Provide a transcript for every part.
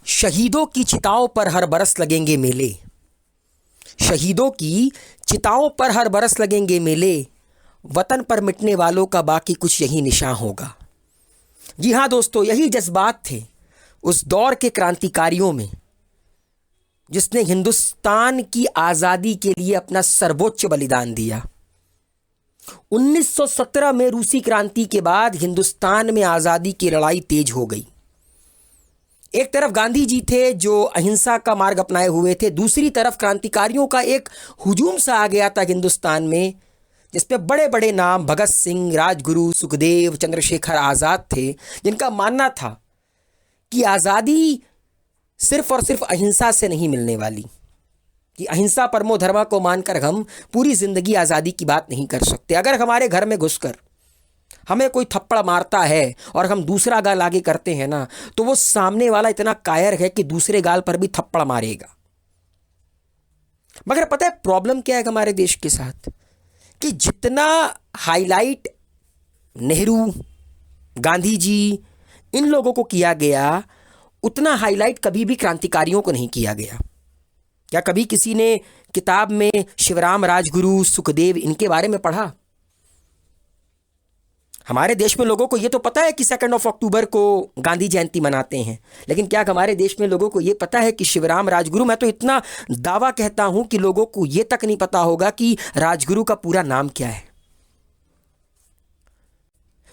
शहीदों की चिताओं पर हर बरस लगेंगे मेले। शहीदों की चिताओं पर हर बरस लगेंगे मेले। वतन पर मिटने वालों का बाकी कुछ यही निशान होगा। जी हाँ दोस्तों, यही जज्बात थे उस दौर के क्रांतिकारियों में जिसने हिंदुस्तान की आज़ादी के लिए अपना सर्वोच्च बलिदान दिया। 1917 में रूसी क्रांति के बाद हिंदुस्तान में आज़ादी की लड़ाई तेज हो गई। एक तरफ गांधी जी थे जो अहिंसा का मार्ग अपनाए हुए थे, दूसरी तरफ क्रांतिकारियों का एक हुजूम सा आ गया था हिंदुस्तान में, जिसपे बड़े बड़े नाम भगत सिंह, राजगुरु, सुखदेव, चंद्रशेखर आज़ाद थे, जिनका मानना था कि आज़ादी सिर्फ और सिर्फ अहिंसा से नहीं मिलने वाली, कि अहिंसा परमो धर्मा को मानकर हम पूरी ज़िंदगी आज़ादी की बात नहीं कर सकते। अगर हमारे घर में घुसकर हमें कोई थप्पड़ मारता है और हम दूसरा गाल आगे करते हैं ना, तो वो सामने वाला इतना कायर है कि दूसरे गाल पर भी थप्पड़ मारेगा। मगर पता है प्रॉब्लम क्या है हमारे देश के साथ, कि जितना हाईलाइट नेहरू, गांधी जी, इन लोगों को किया गया, उतना हाईलाइट कभी भी क्रांतिकारियों को नहीं किया गया। क्या कभी किसी ने किताब में शिवराम, राजगुरु, सुखदेव, इनके बारे में पढ़ा? हमारे देश में लोगों को ये तो पता है कि 2 अक्टूबर को गांधी जयंती मनाते हैं, लेकिन क्या हमारे देश में लोगों को ये पता है कि शिवराम, राजगुरु, मैं तो इतना दावा कहता हूं कि लोगों को ये तक नहीं पता होगा कि राजगुरु का पूरा नाम क्या है।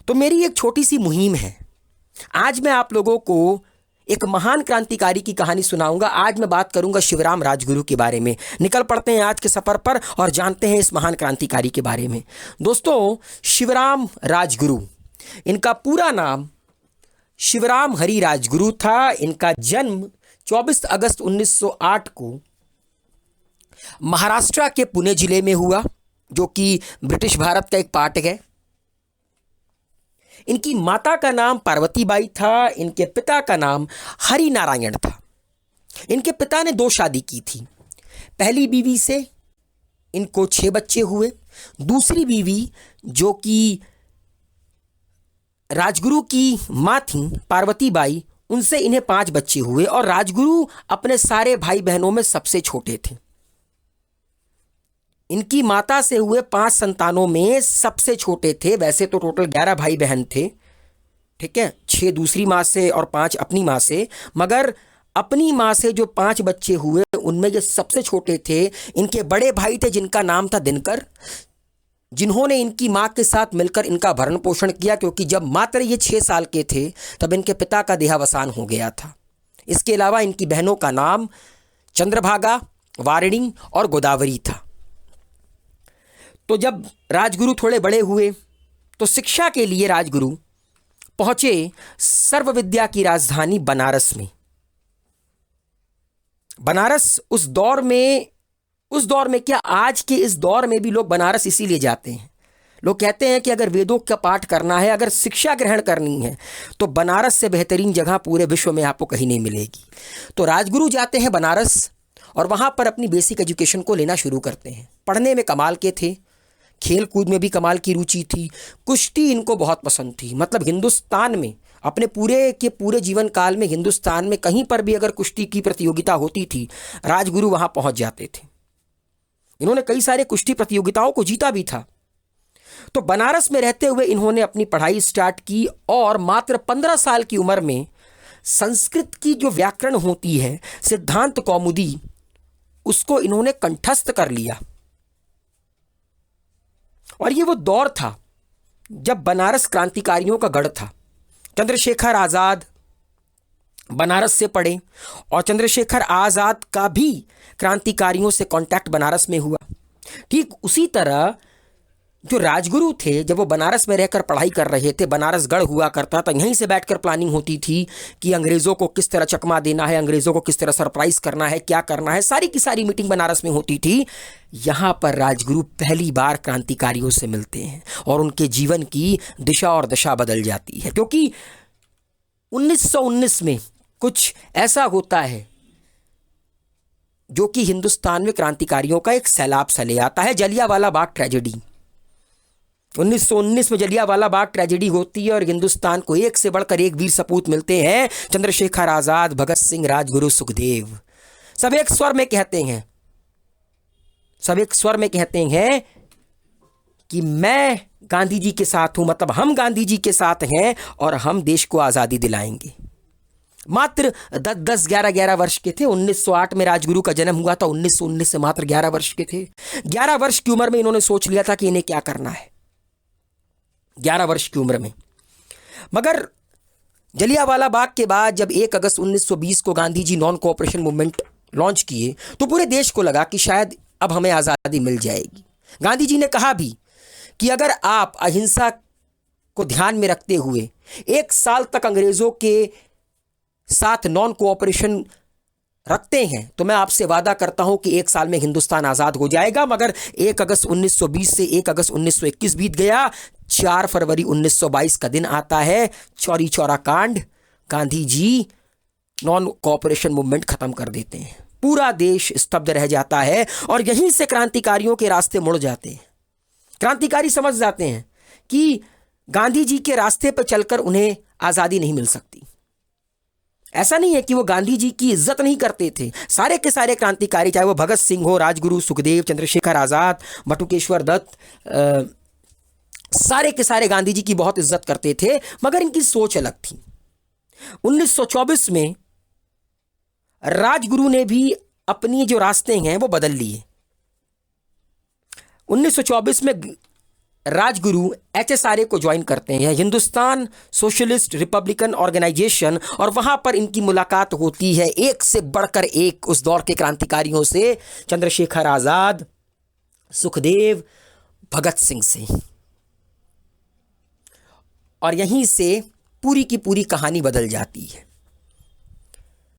तो मेरी एक छोटी सी मुहिम है। आज मैं आप लोगों को एक महान क्रांतिकारी की कहानी सुनाऊंगा। आज मैं बात करूंगा शिवराम राजगुरु के बारे में। निकल पड़ते हैं आज के सफर पर और जानते हैं इस महान क्रांतिकारी के बारे में। दोस्तों, शिवराम राजगुरु, इनका पूरा नाम शिवराम हरि राजगुरु था। इनका जन्म 24 अगस्त 1908 को महाराष्ट्र के पुणे जिले में हुआ, जो कि ब्रिटिश भारत का एक पार्ट है। इनकी माता का नाम पार्वती बाई था। इनके पिता का नाम हरि नारायण था। इनके पिता ने 2 शादी की थी। पहली बीवी से इनको 6 बच्चे हुए। दूसरी बीवी जो कि राजगुरु की मां थी, पार्वती बाई, उनसे इन्हें 5 बच्चे हुए और राजगुरु अपने सारे भाई बहनों में सबसे छोटे थे। इनकी माता से हुए 5 संतानों में सबसे छोटे थे। वैसे तो टोटल 11 भाई बहन थे, ठीक है, 6 दूसरी माँ से और 5 अपनी माँ से, मगर अपनी माँ से जो 5 बच्चे हुए उनमें ये सबसे छोटे थे। इनके बड़े भाई थे जिनका नाम था दिनकर, जिन्होंने इनकी माँ के साथ मिलकर इनका भरण पोषण किया, क्योंकि जब मात्र ये 6 साल के थे तब इनके पिता का देहावसान हो गया था। इसके अलावा इनकी बहनों का नाम चंद्रभागा, वारिणी और गोदावरी था। तो जब राजगुरु थोड़े बड़े हुए तो शिक्षा के लिए राजगुरु पहुंचे सर्व विद्या की राजधानी बनारस में। बनारस उस दौर में क्या, आज के इस दौर में भी लोग बनारस इसीलिए जाते हैं। लोग कहते हैं कि अगर वेदों का पाठ करना है, अगर शिक्षा ग्रहण करनी है, तो बनारस से बेहतरीन जगह पूरे विश्व में आपको कहीं नहीं मिलेगी। तो राजगुरु जाते हैं बनारस और वहां पर अपनी बेसिक एजुकेशन को लेना शुरू करते हैं। पढ़ने में कमाल के थे, खेल कूद में भी कमाल की रुचि थी, कुश्ती इनको बहुत पसंद थी। मतलब हिंदुस्तान में अपने पूरे जीवन काल में हिंदुस्तान में कहीं पर भी अगर कुश्ती की प्रतियोगिता होती थी, राजगुरु वहां पहुंच जाते थे। इन्होंने कई सारे कुश्ती प्रतियोगिताओं को जीता भी था। तो बनारस में रहते हुए इन्होंने अपनी पढ़ाई स्टार्ट की और मात्र 15 साल की उम्र में संस्कृत की जो व्याकरण होती है, सिद्धांत कौमुदी, उसको इन्होंने कंठस्थ कर लिया। और ये वो दौर था जब बनारस क्रांतिकारियों का गढ़ था। चंद्रशेखर आज़ाद बनारस से पढ़े और चंद्रशेखर आज़ाद का भी क्रांतिकारियों से कांटेक्ट बनारस में हुआ। ठीक उसी तरह जो राजगुरु थे, जब वो बनारस में रहकर पढ़ाई कर रहे थे, बनारस गढ़ हुआ करता था, यहीं से बैठकर प्लानिंग होती थी कि अंग्रेज़ों को किस तरह चकमा देना है, अंग्रेज़ों को किस तरह सरप्राइज करना है, क्या करना है, सारी की सारी मीटिंग बनारस में होती थी। यहाँ पर राजगुरु पहली बार क्रांतिकारियों से मिलते हैं और उनके जीवन की दिशा और दशा बदल जाती है, क्योंकि 1919 में कुछ ऐसा होता है जो कि हिंदुस्तान में क्रांतिकारियों का एक सैलाब सा ले आता है, जलियांवाला बाग ट्रेजेडी। 1919 में जलियांवाला बाग ट्रेजेडी होती है और हिंदुस्तान को एक से बढ़कर एक वीर सपूत मिलते हैं, चंद्रशेखर आजाद, भगत सिंह, राजगुरु, सुखदेव। सब एक स्वर में कहते हैं, सब एक स्वर में कहते हैं कि मैं गांधी जी के साथ हूं, मतलब हम गांधी जी के साथ हैं और हम देश को आजादी दिलाएंगे। मात्र 10-11 वर्ष के थे। 1908 में राजगुरु का जन्म हुआ था, 1919 से मात्र 11 वर्ष के थे। 11 वर्ष की उम्र में इन्होंने सोच लिया था कि इन्हें क्या करना है, 11 वर्ष की उम्र में। मगर जलियांवाला बाग के बाद जब 1 अगस्त 1920 को Gandhi ji non cooperation movement launch किए तो पूरे देश को लगा कि शायद अब हमें आज़ादी मिल जाएगी। गांधी जी ने कहा भी कि अगर आप अहिंसा को ध्यान में रखते हुए 1 साल तक अंग्रेजों के साथ नॉन कोऑपरेशन रखते हैं तो मैं आपसे वादा करता हूं कि 1 साल में हिंदुस्तान आज़ाद हो जाएगा। मगर 1 अगस्त 1920 से 1 अगस्त 1921 बीत गया। 4 फरवरी 1922 का दिन आता है, चौरी चौरा कांड, Gandhi ji non cooperation movement खत्म कर देते हैं। पूरा देश स्तब्ध रह जाता है और यहीं से क्रांतिकारियों के रास्ते मुड़ जाते हैं। क्रांतिकारी समझ जाते हैं कि गांधी जी के रास्ते पर चलकर उन्हें आज़ादी नहीं मिल सकती। ऐसा नहीं है कि वो गांधी जी की इज्जत नहीं करते थे। सारे के सारे क्रांतिकारी, चाहे वो भगत सिंह हो, राजगुरु, सुखदेव, चंद्रशेखर आज़ाद, बटुकेश्वर दत्त, सारे के सारे गांधी जी की बहुत इज्जत करते थे, मगर इनकी सोच अलग थी। 1924 में राजगुरु ने भी अपनी जो रास्ते हैं वो बदल लिए। 1924 में राजगुरु HSRA को ज्वाइन करते हैं, हिंदुस्तान सोशलिस्ट रिपब्लिकन ऑर्गेनाइजेशन, और वहां पर इनकी मुलाकात होती है एक से बढ़कर एक उस दौर के क्रांतिकारियों से, चंद्रशेखर आजाद, सुखदेव, भगत सिंह से। और यहीं से पूरी की पूरी कहानी बदल जाती है।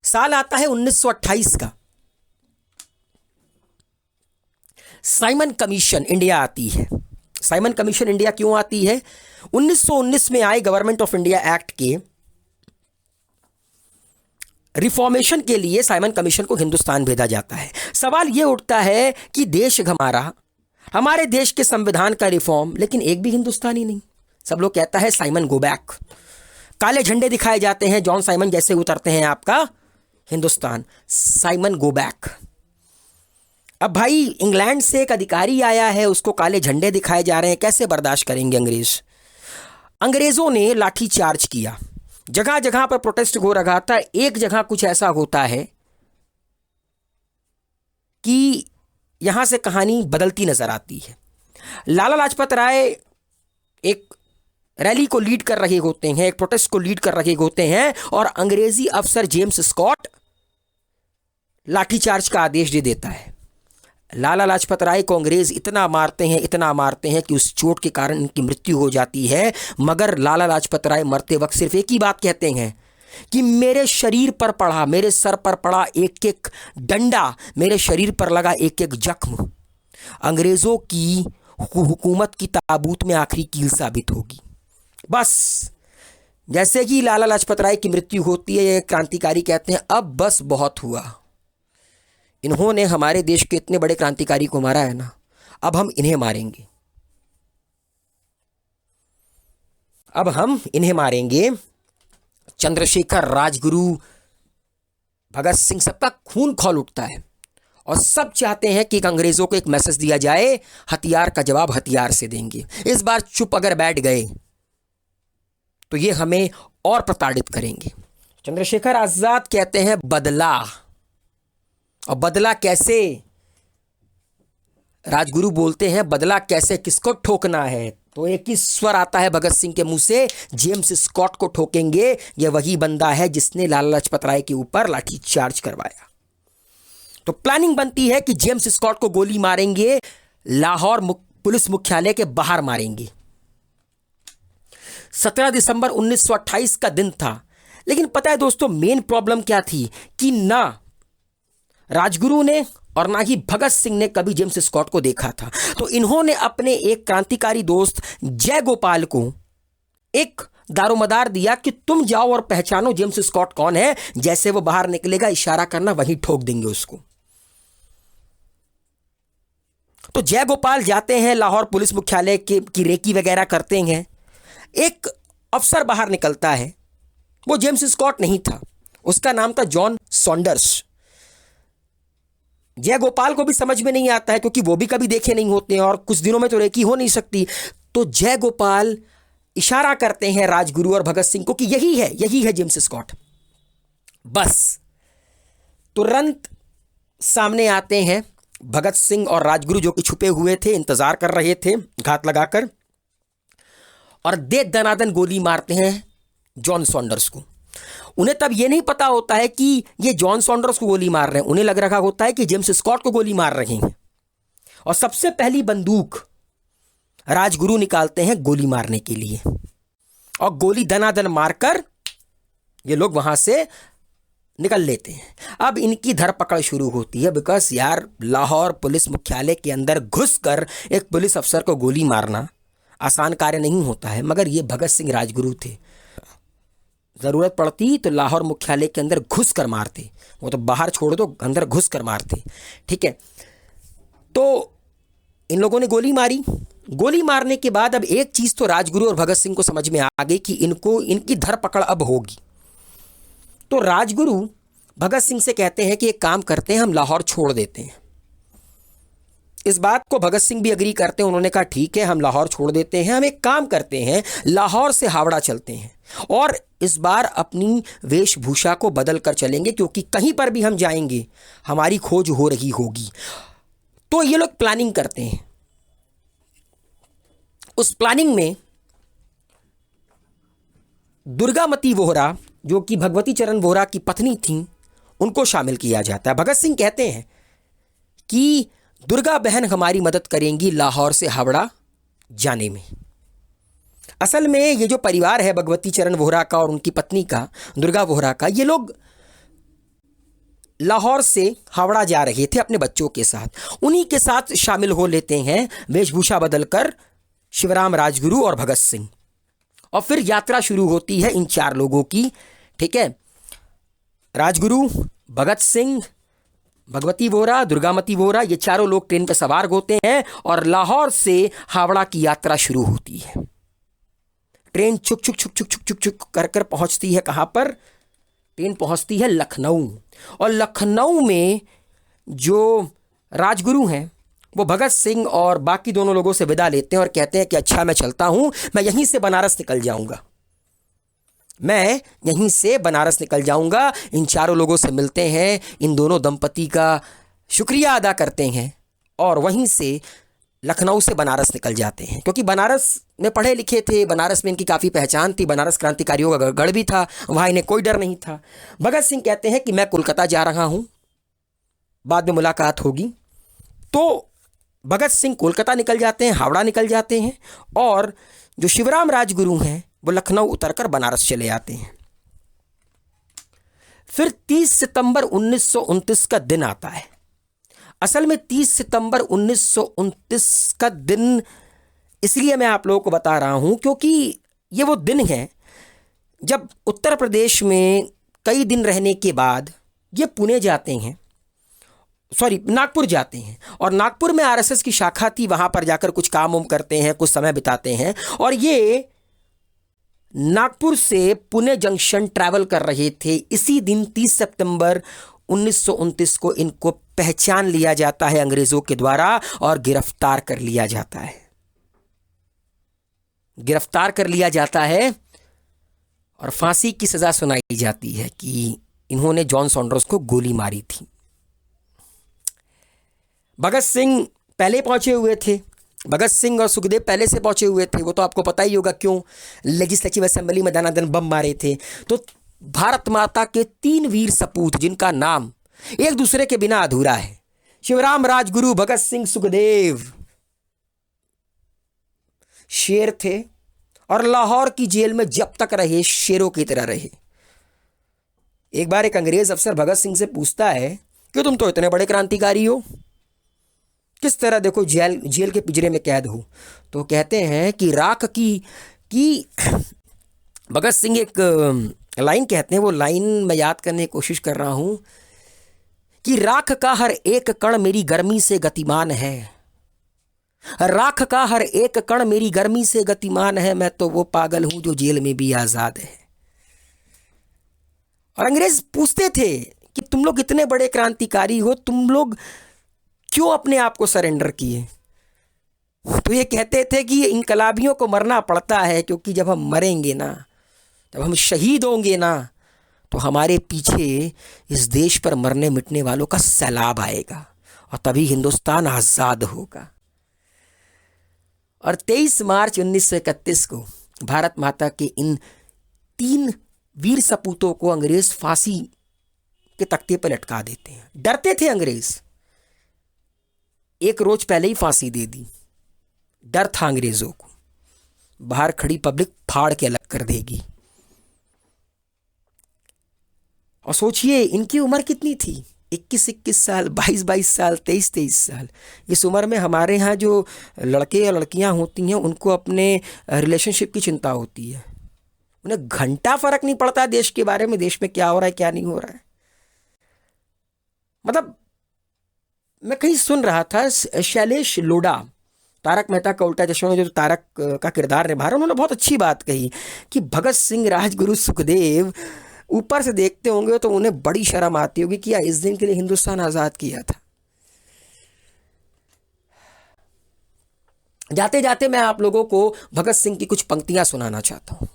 साल आता है 1928 का। साइमन कमीशन इंडिया आती है। साइमन कमीशन इंडिया क्यों आती है? 1919 में आए गवर्नमेंट ऑफ इंडिया एक्ट के रिफॉर्मेशन के लिए साइमन कमीशन को हिंदुस्तान भेजा जाता है। सवाल यह उठता है कि देश हमारा, हमारे देश के संविधान का रिफॉर्म, लेकिन एक भी हिंदुस्तानी नहीं। सब लोग कहता है साइमन गो बैक। काले झंडे दिखाए जाते हैं, जॉन साइमन जैसे उतरते हैं आपका हिंदुस्तान, साइमन गो बैक। अब भाई इंग्लैंड से एक अधिकारी आया है, उसको काले झंडे दिखाए जा रहे हैं, कैसे बर्दाश्त करेंगे अंग्रेज? अंग्रेजों ने लाठी चार्ज किया, जगह जगह पर प्रोटेस्ट हो रहा था। एक जगह कुछ ऐसा होता है कि यहां से कहानी बदलती नजर आती है। लाला लाजपत राय एक रैली को लीड कर रहे होते हैं, एक प्रोटेस्ट को लीड कर रहे होते हैं, और अंग्रेजी अफसर जेम्स स्कॉट लाठीचार्ज का आदेश दे देता है। लाला लाजपत राय को अंग्रेज इतना मारते हैं, इतना मारते हैं कि उस चोट के कारण इनकी मृत्यु हो जाती है। मगर लाला लाजपत राय मरते वक्त सिर्फ एक ही बात कहते हैं कि मेरे शरीर पर पड़ा, मेरे सर पर पड़ा एक एक डंडा, मेरे शरीर पर लगा एक एक जख्म अंग्रेजों की हुकूमत की ताबूत में आखिरी कील साबित होगी। बस जैसे ही लाला लाजपत राय की मृत्यु होती है, ये क्रांतिकारी कहते हैं अब बस बहुत हुआ, इन्होंने हमारे देश के इतने बड़े क्रांतिकारी को मारा है ना, अब हम इन्हें मारेंगे, अब हम इन्हें मारेंगे। चंद्रशेखर, राजगुरु, भगत सिंह, सबका खून खौल उठता है और सब चाहते हैं कि अंग्रेजों को एक मैसेज दिया जाए, हथियार का जवाब हथियार से देंगे। इस बार चुप अगर बैठ गए तो ये हमें और प्रताड़ित करेंगे। चंद्रशेखर आजाद कहते हैं बदला, और बदला कैसे? राजगुरु बोलते हैं बदला कैसे, किसको ठोकना है? तो एक ही स्वर आता है भगत सिंह के मुंह से, जेम्स स्कॉट को ठोकेंगे। यह वही बंदा है जिसने लाला लाजपत राय के ऊपर लाठी चार्ज करवाया। तो प्लानिंग बनती है कि जेम्स स्कॉट को गोली मारेंगे, लाहौर पुलिस मुख्यालय के बाहर मारेंगे। 17 दिसंबर 1928 का दिन था। लेकिन पता है दोस्तों मेन प्रॉब्लम क्या थी कि ना राजगुरु ने और ना ही भगत सिंह ने कभी जेम्स स्कॉट को देखा था। तो इन्होंने अपने एक क्रांतिकारी दोस्त जय गोपाल को एक दारोमदार दिया कि तुम जाओ और पहचानो जेम्स स्कॉट कौन है, जैसे वो बाहर निकलेगा इशारा करना, वहीं ठोक देंगे उसको। तो जयगोपाल जाते हैं लाहौर पुलिस मुख्यालय की रेकी वगैरह करते हैं। एक अफसर बाहर निकलता है, वो जेम्स स्कॉट नहीं था, उसका नाम था जॉन सॉन्डर्स। जयगोपाल को भी समझ में नहीं आता है क्योंकि वो भी कभी देखे नहीं होते हैं और कुछ दिनों में तो रेकी हो नहीं सकती। तो जयगोपाल इशारा करते हैं राजगुरु और भगत सिंह को कि यही है जेम्स स्कॉट। बस तुरंत सामने आते हैं भगत सिंह और राजगुरु, जो कि छुपे हुए थे, इंतजार कर रहे थे घात लगाकर, और दे दनादन गोली मारते हैं जॉन सॉन्डर्स को। उन्हें तब यह नहीं पता होता है कि ये जॉन सॉन्डर्स को गोली मार रहे हैं, उन्हें लग रहा होता है कि जेम्स स्कॉट को गोली मार रहे हैं। और सबसे पहली बंदूक राजगुरु निकालते हैं गोली मारने के लिए, और गोली दनादन मारकर ये लोग वहां से निकल लेते हैं। अब इनकी धरपकड़ शुरू होती है, बिकॉज यार लाहौर पुलिस मुख्यालय के अंदर घुसकर एक पुलिस अफसर को गोली मारना आसान कार्य नहीं होता है। मगर ये भगत सिंह राजगुरु थे, ज़रूरत पड़ती तो लाहौर मुख्यालय के अंदर घुस कर मारते, वो तो बाहर छोड़ दो, अंदर घुस कर मारते। ठीक है, तो इन लोगों ने गोली मारी। गोली मारने के बाद अब एक चीज़ तो राजगुरु और भगत सिंह को समझ में आ गई कि इनकी धरपकड़ अब होगी। तो राजगुरु भगत सिंह से कहते हैं कि एक काम करते हैं, हम लाहौर छोड़ देते हैं। इस बात को भगत सिंह भी एग्री करते हैं। उन्होंने कहा ठीक है, हम लाहौर छोड़ देते हैं, हम एक काम करते हैं, लाहौर से हावड़ा चलते हैं और इस बार अपनी वेशभूषा को बदल कर चलेंगे, क्योंकि कहीं पर भी हम जाएंगे हमारी खोज हो रही होगी। तो ये लोग प्लानिंग करते हैं। उस प्लानिंग में दुर्गामती वोहरा, जो कि भगवती चरण वोहरा की पत्नी थी, उनको शामिल किया जाता है। भगत सिंह कहते हैं कि दुर्गा बहन हमारी मदद करेंगी लाहौर से हावड़ा जाने में। असल में ये जो परिवार है भगवती चरण वोहरा का और उनकी पत्नी का, दुर्गा वोहरा का, ये लोग लाहौर से हावड़ा जा रहे थे अपने बच्चों के साथ। उन्हीं के साथ शामिल हो लेते हैं वेशभूषा बदलकर शिवराम राजगुरु और भगत सिंह, और फिर यात्रा शुरू होती है इन चार लोगों की। ठीक है, राजगुरु, भगत सिंह, भगवती वोहरा, दुर्गामती वोहरा, ये चारों लोग ट्रेन पर सवार होते हैं और लाहौर से हावड़ा की यात्रा शुरू होती है। ट्रेन चुक चुक चुक चुक चुक चुक चुक कर कर पहुंचती है कहां पर? ट्रेन पहुंचती है लखनऊ। और लखनऊ में जो राजगुरु हैं वो भगत सिंह और बाकी दोनों लोगों से विदा लेते हैं और कहते हैं कि अच्छा मैं चलता हूं, मैं यहीं से बनारस निकल जाऊंगा, मैं यहीं से बनारस निकल जाऊंगा। इन चारों लोगों से मिलते हैं, इन दोनों दंपति का शुक्रिया अदा करते हैं और वहीं से लखनऊ से बनारस निकल जाते हैं। क्योंकि बनारस में पढ़े लिखे थे, बनारस में इनकी काफ़ी पहचान थी, बनारस क्रांतिकारियों का गढ़ भी था, वहाँ इन्हें कोई डर नहीं था। भगत सिंह कहते हैं कि मैं कोलकाता जा रहा हूँ, बाद में मुलाकात होगी। तो भगत सिंह कोलकाता निकल जाते हैं, हावड़ा निकल जाते हैं, और जो शिवराम राजगुरु हैं वो लखनऊ उतरकर बनारस चले आते हैं। फिर 30 सितंबर 1929 का दिन आता है। असल में 30 सितंबर 1929 का दिन इसलिए मैं आप लोगों को बता रहा हूं क्योंकि ये वो दिन है जब उत्तर प्रदेश में कई दिन रहने के बाद ये पुणे जाते हैं, नागपुर जाते हैं, और नागपुर में आरएसएस की शाखा थी, वहां पर जाकर कुछ काम उम करते हैं, कुछ समय बिताते हैं। और ये नागपुर से पुणे जंक्शन ट्रैवल कर रहे थे। इसी दिन 30 सितंबर 1929 को इनको पहचान लिया जाता है अंग्रेजों के द्वारा और गिरफ्तार कर लिया जाता है। गिरफ्तार कर लिया जाता है और फांसी की सजा सुनाई जाती है कि इन्होंने जॉन सॉन्डर्स को गोली मारी थी। भगत सिंह पहले पहुंचे हुए थे, भगत सिंह और सुखदेव पहले से पहुंचे हुए थे, वो तो आपको पता ही होगा क्यों, लेजिस्लेटिव असेंबली में दनादन बम मारे थे। तो भारत माता के 3 वीर सपूत जिनका नाम एक दूसरे के बिना अधूरा है, शिवराम राजगुरु, भगत सिंह, सुखदेव, शेर थे और लाहौर की जेल में जब तक रहे शेरों की तरह रहे। एक बार एक अंग्रेज अफसर भगत सिंह से पूछता है कि तुम तो इतने बड़े क्रांतिकारी हो, किस तरह देखो जेल के पिंजरे में कैद हो। तो कहते हैं कि राख की भगत सिंह एक लाइन कहते हैं, वो लाइन मैं याद करने की कोशिश कर रहा हूं कि राख का हर एक कण मेरी गर्मी से गतिमान है, राख का हर एक कण मेरी गर्मी से गतिमान है, मैं तो वो पागल हूं जो जेल में भी आजाद है। और अंग्रेज पूछते थे कि तुम लोग इतने बड़े क्रांतिकारी हो, तुम लोग क्यों अपने आप को सरेंडर किए? तो ये कहते थे कि इनकलाबियों को मरना पड़ता है क्योंकि जब हम मरेंगे ना, जब हम शहीद होंगे ना, तो हमारे पीछे इस देश पर मरने मिटने वालों का सैलाब आएगा और तभी हिंदुस्तान आज़ाद होगा। और 23 मार्च 1931 को भारत माता के इन 3 वीर सपूतों को अंग्रेज फांसी के तख्ते पर लटका देते हैं। डरते थे अंग्रेज, एक रोज पहले ही फांसी दे दी। डर था अंग्रेजों को, बाहर खड़ी पब्लिक फाड़ के अलग कर देगी। और सोचिए इनकी उम्र कितनी थी, 21-21 साल, 22-22 साल, 23-23 साल। इस उम्र में हमारे यहाँ जो लड़के या लड़कियां होती हैं उनको अपने रिलेशनशिप की चिंता होती है, उन्हें घंटा फर्क नहीं पड़ता देश के बारे में, देश में क्या हो रहा है क्या नहीं हो रहा है। मतलब मैं कहीं सुन रहा था, शैलेश लोढ़ा, तारक मेहता का उल्टा चश्मा में जो तारक का किरदार निभा रहे, उन्होंने बहुत अच्छी बात कही कि भगत सिंह, राजगुरु, सुखदेव ऊपर से देखते होंगे तो उन्हें बड़ी शर्म आती होगी कि इस दिन के लिए हिंदुस्तान आज़ाद किया था। जाते जाते मैं आप लोगों को भगत सिंह की कुछ पंक्तियां सुनाना चाहता हूं।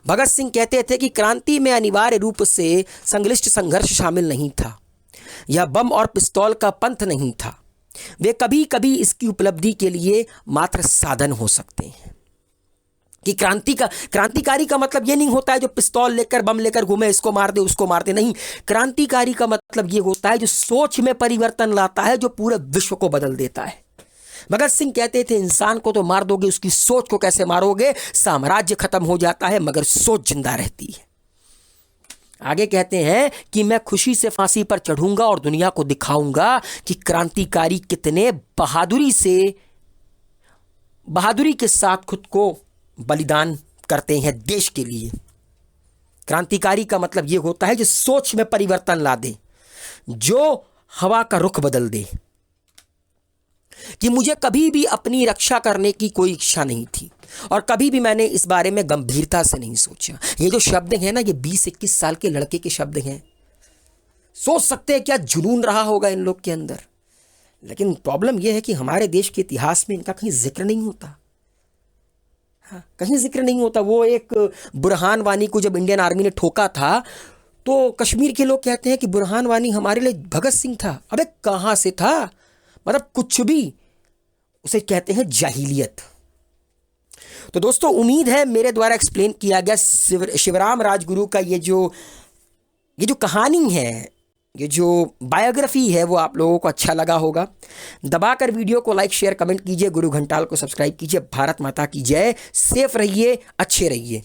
भगत सिंह कहते थे कि क्रांति में अनिवार्य रूप से संश्लिष्ट संघर्ष शामिल नहीं था, यह बम और पिस्तौल का पंथ नहीं था, वे कभी कभी इसकी उपलब्धि के लिए मात्र साधन हो सकते हैं। कि क्रांतिकारी का मतलब ये नहीं होता है जो पिस्तौल लेकर बम लेकर घूमे, इसको मार दे उसको मार दे, नहीं। क्रांतिकारी का मतलब ये होता है जो सोच में परिवर्तन लाता है, जो पूरे विश्व को बदल देता है। भगत सिंह कहते थे इंसान को तो मार दोगे, उसकी सोच को कैसे मारोगे? साम्राज्य खत्म हो जाता है मगर सोच जिंदा रहती है। आगे कहते हैं कि मैं खुशी से फांसी पर चढ़ूंगा और दुनिया को दिखाऊंगा कि क्रांतिकारी कितने बहादुरी के साथ खुद को बलिदान करते हैं देश के लिए। क्रांतिकारी का मतलब यह होता है जो सोच में परिवर्तन ला दे, जो हवा का रुख बदल दे। कि मुझे कभी भी अपनी रक्षा करने की कोई इच्छा नहीं थी और कभी भी मैंने इस बारे में गंभीरता से नहीं सोचा। ये जो शब्द हैं ना, ये 20-21 साल के लड़के के शब्द हैं। सोच सकते हैं क्या जुनून रहा होगा इन लोग के अंदर। लेकिन प्रॉब्लम यह है कि हमारे देश के इतिहास में इनका कहीं जिक्र नहीं होता। हाँ, कहीं जिक्र नहीं होता। वो एक बुरहान वानी को जब इंडियन आर्मी ने ठोका था तो कश्मीर के लोग कहते हैं कि बुरहान वानी हमारे लिए भगत सिंह था। अबे कहाँ से था? मतलब कुछ भी, उसे कहते हैं जाहिलियत। तो दोस्तों उम्मीद है मेरे द्वारा एक्सप्लेन किया गया शिवराम राजगुरु का ये जो कहानी है, ये जो बायोग्राफी है, वो आप लोगों को अच्छा लगा होगा। दबाकर वीडियो को लाइक शेयर कमेंट कीजिए, गुरु घंटाल को सब्सक्राइब कीजिए। भारत माता की जय। सेफ रहिए, अच्छे रहिए।